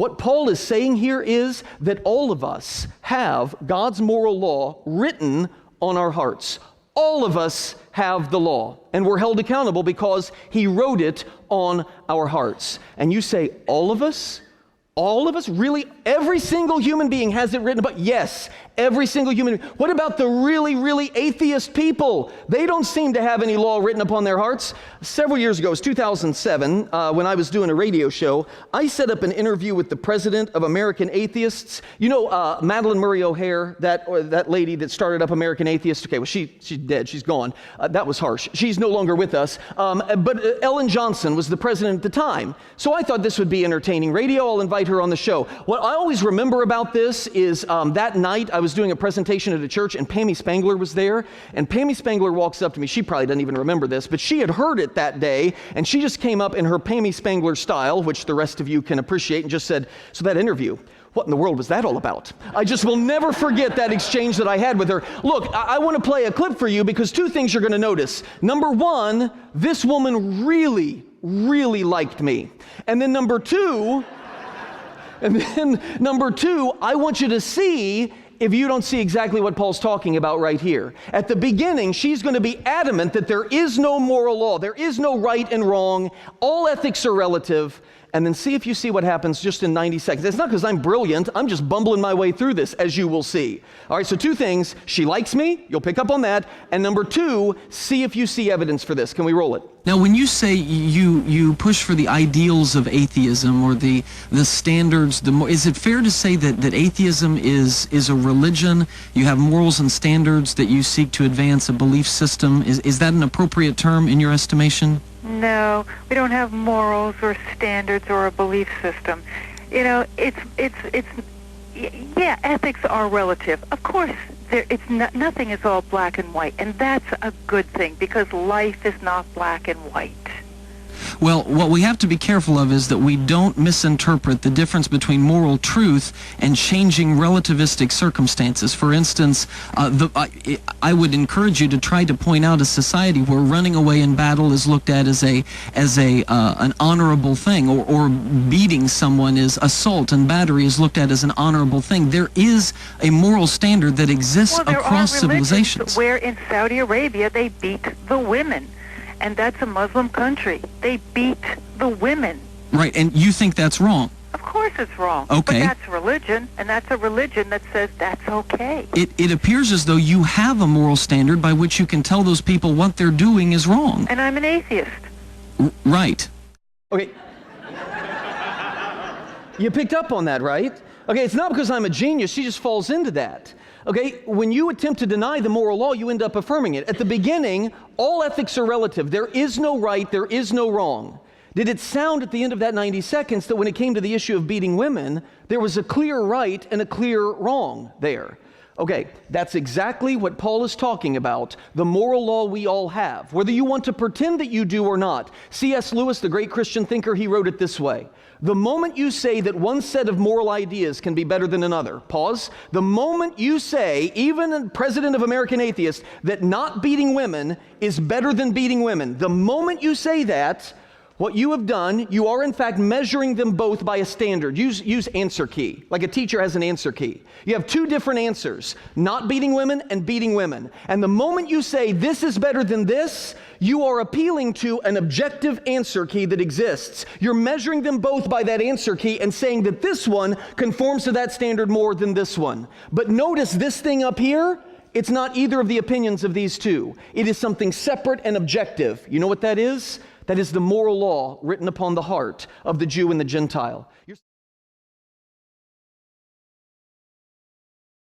What Paul is saying here is that all of us have God's moral law written on our hearts. All of us have the law, and we're held accountable because he wrote it on our hearts. And you say, all of us? All of us? Really? Every single human being has it written about? Yes, every single human being. What about the really, really atheist people? They don't seem to have any law written upon their hearts. Several years ago, it was 2007, when I was doing a radio show, I set up an interview with the president of American Atheists. You know Madalyn Murray O'Hair, that lady that started up American Atheists? Okay, well, she's dead. She's gone. That was harsh. She's no longer with us. But Ellen Johnson was the president at the time. So I thought this would be entertaining radio. I'll invite her on the show. What I always remember about this is that night I was doing a presentation at a church and Pammy Spangler was there, and Pammy Spangler walks up to me. She probably doesn't even remember this, but she had heard it that day, and she just came up in her Pammy Spangler style, which the rest of you can appreciate, and just said, so that interview, what in the world was that all about? I just will never forget that exchange that I had with her. Look, I want to play a clip for you because two things you're going to notice. Number one, this woman really, really liked me. And then number two, I want you to see if you don't see exactly what Paul's talking about right here. At the beginning, she's going to be adamant that there is no moral law. There is no right and wrong. All ethics are relative. And then see if you see what happens just in 90 seconds. It's not because I'm brilliant. I'm just bumbling my way through this, as you will see. All right, so two things. She likes me. You'll pick up on that. And number two, see if you see evidence for this. Can we roll it? Now, when you say you push for the ideals of atheism or the standards, is it fair to say that atheism is a religion? You have morals and standards that you seek to advance a belief system. Is that an appropriate term in your estimation? No, we don't have morals or standards or a belief system. You know, yeah, ethics are relative. Of course, nothing is all black and white, and that's a good thing because life is not black and white. Well, what we have to be careful of is that we don't misinterpret the difference between moral truth and changing relativistic circumstances. For instance, I would encourage you to try to point out a society where running away in battle is looked at as an honorable thing, or beating someone is assault and battery is looked at as an honorable thing. There is a moral standard that exists across civilizations. Where in Saudi Arabia they beat the women. And that's a Muslim country. They beat the women. Right, and you think that's wrong? Of course it's wrong. Okay. But that's religion, and that's a religion that says that's okay. It appears as though you have a moral standard by which you can tell those people what they're doing is wrong. And I'm an atheist. Right. Okay. You picked up on that, right? Okay, it's not because I'm a genius. She just falls into that. Okay, when you attempt to deny the moral law, you end up affirming it. At the beginning, all ethics are relative. There is no right, there is no wrong. Did it sound at the end of that 90 seconds that when it came to the issue of beating women, there was a clear right and a clear wrong there? Okay, that's exactly what Paul is talking about, the moral law we all have, whether you want to pretend that you do or not. C.S. Lewis, the great Christian thinker, he wrote it this way. The moment you say that one set of moral ideas can be better than another, pause. The moment you say, even a president of American Atheists, that not beating women is better than beating women, the moment you say that, what you have done, you are in fact measuring them both by a standard. Use answer key, like a teacher has an answer key. You have two different answers, not beating women and beating women. And the moment you say this is better than this, you are appealing to an objective answer key that exists. You're measuring them both by that answer key and saying that this one conforms to that standard more than this one. But notice this thing up here, it's not either of the opinions of these two. It is something separate and objective. You know what that is? That is the moral law written upon the heart of the Jew and the Gentile.